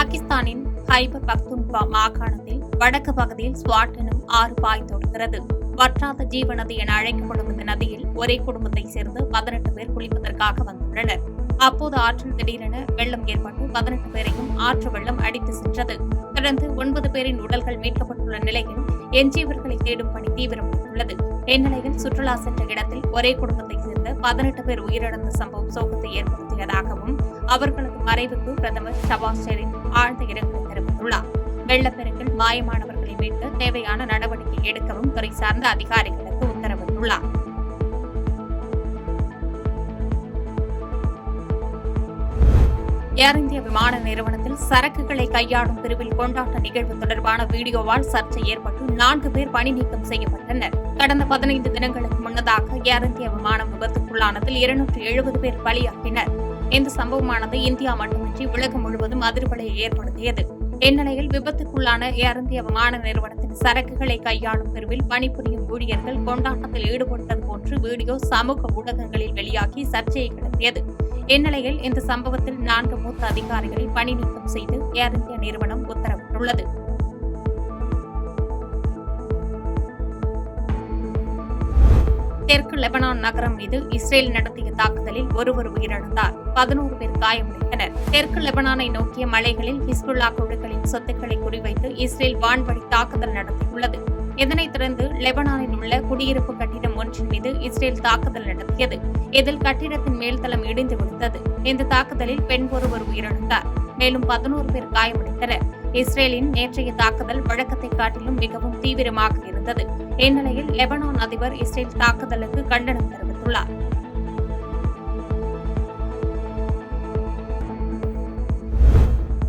பாகிஸ்தானின் ஹைபர் பக்துன்வா மாகாணத்தில் வடக்கு பகுதியில் ஸ்வாட் எனும் ஆறு பாய்ந்தோடுகிறது. வற்றாத ஜீவநதி என அழைக்கப்படும் இந்த நதியில் ஒரே குடும்பத்தைச் சேர்ந்து 18 பேர் குளிப்பதற்காக வந்துள்ளனர். அப்போது ஆற்றில் திடீரென வெள்ளம் ஏற்பட்டு 18 பேரையும் ஆற்று வெள்ளம் அடித்து சென்றது. தொடர்ந்து 9 பேரின் உடல்கள் மீட்கப்பட்டுள்ள நிலையில் எஞ்சியவர்களை தேடும் பணி தீவிரமடைந்துள்ளது. இந்நிலையில் சுற்றுலா சென்ற இடத்தில் ஒரே குடும்பத்தைச் சேர்ந்த 18 பேர் உயிரிழந்த சம்பவம் சோகத்தை ஏற்படுத்தியதாகவும் அவர்களது மறைவுக்கு பிரதமர் ஷபாஸ் ஷெரீப் ஆழ்ந்த இரங்கலை தெரிவித்துள்ளார். வெள்ளப்பெருக்கில் மாயமானவர்களை மீட்க தேவையான நடவடிக்கை எடுக்கவும் துறை சார்ந்த அதிகாரிகளுக்கு உத்தரவிட்டுள்ளார். ஏர் இந்தியா விமான நிறுவனத்தில் சரக்குகளை கையாளும் பிரிவில் கொண்டாட்ட நிகழ்வு தொடர்பான வீடியோவால் சர்ச்சை ஏற்பட்டு 4 பேர் பணி நீக்கம் செய்யப்பட்டனர். கடந்த 15 தினங்களுக்கு முன்னதாக ஏர் இந்தியா விமானம் விபத்துக்குள்ளானதில் 270 பேர் பலியாகினர். இந்த சம்பவமானது இந்தியா மட்டுமின்றி உலகம் முழுவதும் அதிர்வலையை ஏற்படுத்தியது. இந்நிலையில் விபத்துக்குள்ளான ஏர் இந்தியா விமான நிறுவனத்தின் சரக்குகளை கையாளும் பிரிவில் பணிபுரியும் ஊழியர்கள் கொண்டாட்டத்தில் ஈடுபட்டது போன்று வீடியோ சமூக ஊடகங்களில் வெளியாகி சர்ச்சையை கிளப்பியது. இந்நிலையில் இந்த சம்பவத்தில் 4 மூத்த அதிகாரிகளை பணி நீக்கம் செய்து ஏர் இந்தியா நிறுவனம் உத்தரவிட்டுள்ளது. தெற்கு லெபனான் நகரம் மீது இஸ்ரேல் நடத்திய தாக்குதலில் ஒருவர் உயிரிழந்தார். 11 பேர் காயமடைந்தனர். தெற்கு லெபனானை நோக்கிய மலைகளில் ஹிஸ்புல்லா குழுக்களின் சொத்துக்களை குறிவைத்து இஸ்ரேல் வான்வழி தாக்குதல் நடத்தியுள்ளது. இதனைத் தொடர்ந்து லெபனானில் உள்ள குடியிருப்பு கட்டிடம் ஒன்றின் மீது இஸ்ரேல் தாக்குதல் நடத்தியது. இதில் கட்டிடத்தின் மேல்தளம் இடிந்து விழுந்தது. இந்த தாக்குதலில் பெண் ஒருவர் உயிரிழந்தார். மேலும் 11 பேர் காயமடைந்தனர். இஸ்ரேலின் நேற்றைய தாக்குதல் வழக்கத்தை காட்டிலும் மிகவும் தீவிரமாக இருந்தது. இந்நிலையில் லெபனான் அதிபர் இஸ்ரேல் தாக்குதலுக்கு கண்டனம் தெரிவித்துள்ளார்.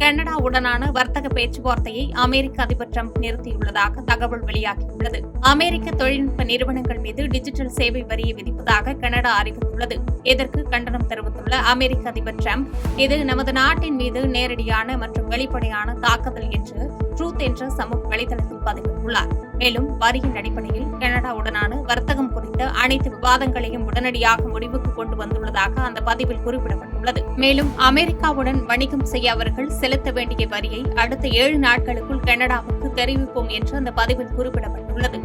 கனடாவுடனான வர்த்தக பேச்சுவார்த்தையை அமெரிக்க அதிபர் டிரம்ப் நிறுத்தியுள்ளதாக தகவல் வெளியாகியுள்ளது. அமெரிக்க தொழில்நுட்ப நிறுவனங்கள் மீது டிஜிட்டல் சேவை வரியை விதிப்பதாக கனடா அறிவித்துள்ளது. இதற்கு கண்டனம் தெரிவித்துள்ள அமெரிக்க அதிபர் டிரம்ப், இது நமது நாட்டின் மீது நேரடியான மற்றும் வெளிப்படையான தாக்குதல் என்று ட்ரூத் என்ற சமூக வலைதளத்தில் பதிவிட்டுள்ளார். மேலும் வரியின் அடிப்படையில் கனடாவுடனான வர்த்தகம் குறித்த அனைத்து விவாதங்களையும் உடனடியாக முடிவுக்கு கொண்டு வந்துள்ளதாக அந்த பதிவில் குறிப்பிடப்பட்டுள்ளது. மேலும் அமெரிக்காவுடன் வணிகம் செய்ய அவர்கள் செலுத்த வேண்டிய வரியை அடுத்த 7 நாட்களுக்குள் கனடாவுக்கு தெரிவிப்போம் என்று அந்த பதிவில் குறிப்பிடப்பட்டுள்ளது.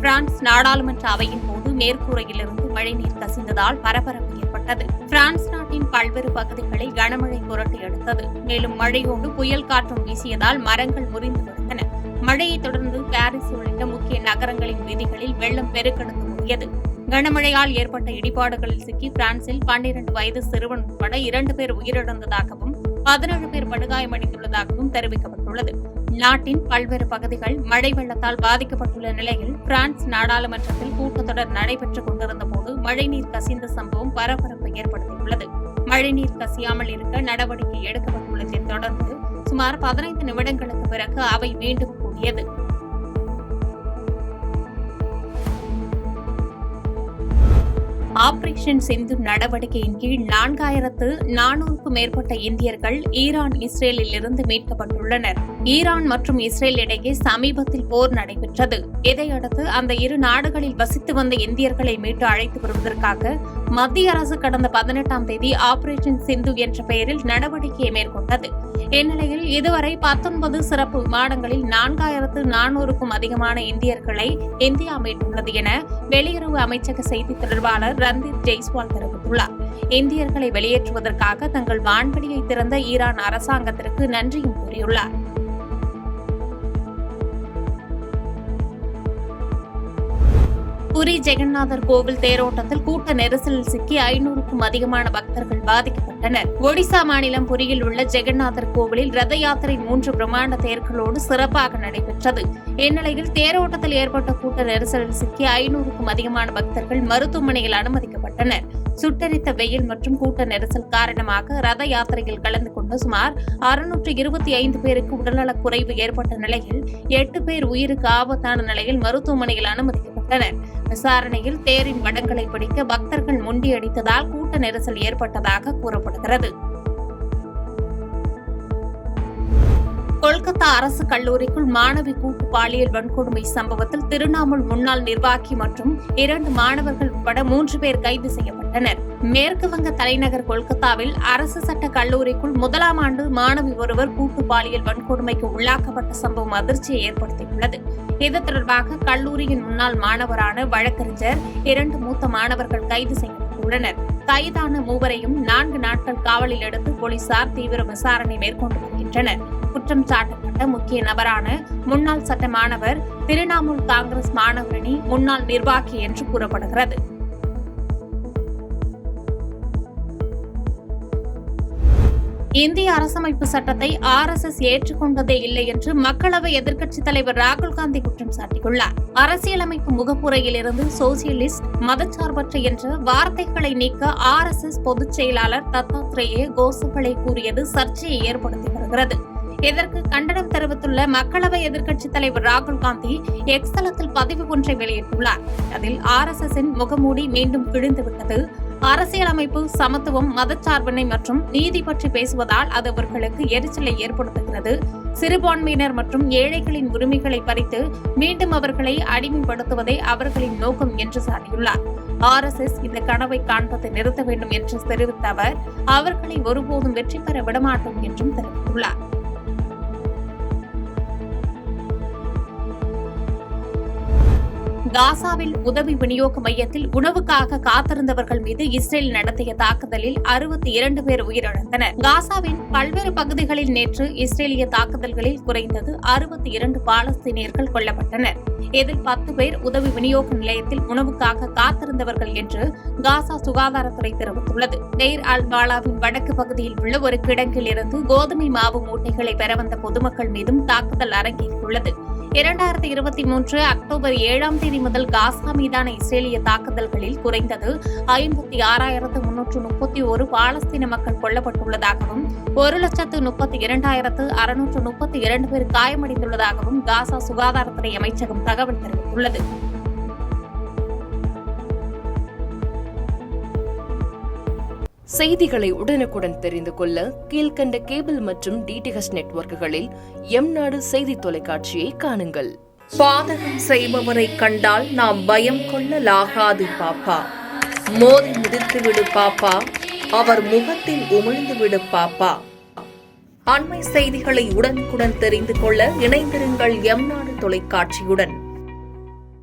பிரான்ஸ் நாடாளுமன்ற அவையின் போது மேற்கூரையிலிருந்து மழைநீர் கசிந்ததால் பரபரப்பு ஏற்பட்டது. பிரான்ஸ் நாட்டின் பல்வேறு பகுதிகளை கனமழை புரட்டி எடுத்தது. மேலும் மழையோடு புயல் காற்றும் வீசியதால் மரங்கள் முறிந்து விழுந்தன. மழையைத் தொடர்ந்து பாரிஸ் உள்ளிட்ட முக்கிய நகரங்களின் வீதிகளில் வெள்ளம் பெருக்கெடுத்து ஓடியது. கனமழையால் ஏற்பட்ட இடிபாடுகளில் சிக்கி பிரான்சில் 12 வயது சிறுவன் உட்பட 2 பேர் உயிரிழந்ததாகவும் 17 பேர் படுகாயமடைந்துள்ளதாகவும் தெரிவிக்கப்பட்டுள்ளது. நாட்டின் பல்வேறு பகுதிகள் மழை வெள்ளத்தால் பாதிக்கப்பட்டுள்ள நிலையில் பிரான்ஸ் நாடாளுமன்றத்தில் கூட்டத்தொடர் நடைபெற்றுக் கொண்டிருந்தபோது மழைநீர் கசிந்த சம்பவம் பரபரப்பை ஏற்படுத்தியுள்ளது. மழைநீர் கசியாமல் இருக்க நடவடிக்கை எடுக்கப்பட்டுள்ளதைத் தொடர்ந்து சுமார் 15 நிமிடங்களுக்கு பிறகு அவை மீண்டும் கூடியது. ஆபரேஷன் சிந்து நடவடிக்கையின் கீழ் 4400க்கும் மேற்பட்ட இந்தியர்கள் ஈரான் இஸ்ரேலில் இருந்து மீட்கப்பட்டுள்ளனர். ஈரான் மற்றும் இஸ்ரேல் இடையே சமீபத்தில் போர் நடைபெற்றது. இதையடுத்து அந்த இரு நாடுகளில் வசித்து வந்த இந்தியர்களை மீட்டு அழைத்து வருவதற்காக மத்திய அரசு கடந்த 18ஆம் தேதி ஆபரேஷன் சிந்து என்ற பெயரில் நடவடிக்கையை மேற்கொண்டது. இந்நிலையில் இதுவரை 19 சிறப்பு விமானங்களில் 4400க்கும் அதிகமான இந்தியர்களை இந்தியா மீட்டுள்ளது என வெளியுறவு அமைச்சக செய்தி தொடர்பாளர் ரந்தீப் ஜெய்ஸ்வால் தெரிவித்துள்ளார். இந்தியர்களை வெளியேற்றுவதற்காக தங்கள் வான்வெளியை திறந்த ஈரான் அரசாங்கத்திற்கு நன்றியும் கூறியுள்ளார். புரி ஜெகநாதர் கோவில் தேரோட்டத்தில் கூட்ட நெரிசலில் சிக்கி 500க்கும் அதிகமான பக்தர்கள் பாதிக்கப்பட்டனர். ஒடிசா மாநிலம் புரியில் உள்ள ஜெகநாதர் கோவிலில் ரத யாத்திரை 3 பிரம்மாண்ட தேர்களோடு சிறப்பாக நடைபெற்றது. இந்நிலையில் தேரோட்டத்தில் ஏற்பட்ட கூட்ட நெரிசலில் சிக்கி 500க்கும் அதிகமான பக்தர்கள் மருத்துவமனையில் அனுமதிக்கப்பட்டனர். சுட்டெரித்த வெயில் மற்றும் கூட்ட நெரிசல் காரணமாக ரத யாத்திரையில் கலந்து கொண்ட சுமார் 625 பேருக்கு உடல்நலக் குறைவு ஏற்பட்ட நிலையில் 8 பேர் உயிருக்கு ஆபத்தான நிலையில் மருத்துவமனையில் அனுமதிக்கப்பட்டனர். விசாரணையில் தேரின் வடங்களை பிடிக்க பக்தர்கள் முண்டியடித்ததால் கூட்ட நெரிசல் ஏற்பட்டதாக கூறப்படுகிறது. கொல்கத்தா அரசு கல்லூரிக்குள் மாணவி கூட்டு பாலியல் வன்கொடுமை சம்பவத்தில் திரிணாமுல் முன்னாள் நிர்வாகி மற்றும் 2 மாணவர்கள் உட்பட 3 பேர் கைது செய்யப்பட்டனர். மேற்கு வங்க தலைநகர் கொல்கத்தாவில் அரசு சட்ட கல்லூரிக்குள் 1ஆம் ஆண்டு மாணவி ஒருவர் கூட்டு பாலியல் வன்கொடுமைக்கு உள்ளாக்கப்பட்ட சம்பவம் அதிர்ச்சியை ஏற்படுத்தியுள்ளது. இது தொடர்பாக கல்லூரியின் முன்னாள் மாணவரான வழக்கறிஞர் 2 மூத்த மாணவர்கள் கைது செய்யப்பட்டுள்ளனர். கைதான மூவரையும் 4 நாட்கள் காவலில் எடுத்து போலீசார் தீவிர விசாரணை மேற்கொண்டு வருகின்றனர். குற்றம் சாட்டப்பட்ட முக்கிய நபரான முன்னாள் சட்ட மாணவர் திரிணாமுல் காங்கிரஸ் மாணவரணி முன்னாள் நிர்வாகி என்று கூறப்படுகிறது. இந்திய அரசமைப்பு சட்டத்தை RSS ஏற்றுக்கொண்டதே இல்லை என்று மக்களவை எதிர்க்கட்சித் தலைவர் ராகுல் காந்தி குற்றம் சாட்டியுள்ளார். அரசியலமைப்பு முகப்புரையிலிருந்து சோசியலிஸ்ட், மதச்சார்பற்ற என்ற வார்த்தைகளை நீக்க RSS பொதுச் செயலாளர் தத்தாத்ரேய கோசபளே கூறியது சர்ச்சையை ஏற்படுத்தி வருகிறது. இதற்கு கண்டனம் தெரிவித்துள்ள மக்களவை எதிர்க்கட்சித் தலைவர் ராகுல் காந்தி எக்ஸ் தளத்தில் பதிவு ஒன்றை வெளியிட்டுள்ளார். அதில் RSSன் முகமூடி மீண்டும் கிழிந்துவிட்டது, அரசியலமைப்பு, சமத்துவம், மதச்சார்பின்மை மற்றும் நீதி பற்றி பேசுவதால் அது அவர்களுக்கு எரிச்சலை ஏற்படுத்துகிறது. சிறுபான்மையினர் மற்றும் ஏழைகளின் உரிமைகளை பறித்து மீண்டும் அவர்களை அடிமைப்படுத்துவதே அவர்களின் நோக்கம் என்று சாட்டியுள்ளார். RSS இந்த கனவை காண்பதை நிறுத்த வேண்டும் என்று தெரிவித்த அவர் அவர்களை ஒருபோதும் வெற்றி பெற விடமாட்டோம் என்றும் தெரிவித்துள்ளார். காசாவில் உதவி விநியோக மையத்தில் உணவுக்காக காத்திருந்தவர்கள் மீது இஸ்ரேல் நடத்திய தாக்குதலில் 62 பேர் உயிரிழந்தனர். காசாவின் பல்வேறு பகுதிகளில் நேற்று இஸ்ரேலிய தாக்குதல்களில் குறைந்தது 62 பாலஸ்தீனியர்கள் கொல்லப்பட்டனர். இதில் 10 பேர் உதவி விநியோக நிலையத்தில் உணவுக்காக காத்திருந்தவர்கள் என்று காசா சுகாதாரத்துறை தெரிவித்துள்ளது. டெய்ர் அல் பாலாவின் வடக்கு பகுதியில் உள்ள ஒரு கிடங்கில் இருந்து கோதுமை மாவு மூட்டைகளை பெற வந்த பொதுமக்கள் மீதும் தாக்குதல் அரங்கேறியுள்ளது. 2023 அக்டோபர் 7ஆம் தேதி முதல் காசா மீதான இஸ்ரேலிய தாக்குதல்களில் குறைந்தது 56,331 பாலஸ்தீன மக்கள் கொல்லப்பட்டுள்ளதாகவும் 1,32,632 பேர் காயமடைந்துள்ளதாகவும் காசா சுகாதாரத்துறை அமைச்சகம் தகவல் தெரிவித்துள்ளது. செய்திகளை உடனுக்குடன் தெரிந்து கொள்ள கீழ்கண்ட கேபிள் மற்றும் DTH நெட்வொர்க்குகளில் எம்நாடு செய்தி தொலைக்காட்சியை காணுங்கள். பாதகம் செய்பவரை கண்டால் நாம் பயம் கொள்ளலாகாது பாப்பா. மோதி மிதித்துவிடு பாப்பா, அவர் முகத்தில் உமிழ்ந்துவிடு பாப்பா. அண்மை செய்திகளை உடனுக்குடன் தெரிந்து கொள்ள இணைந்திருங்கள் எம்நாடு தொலைக்காட்சியுடன்.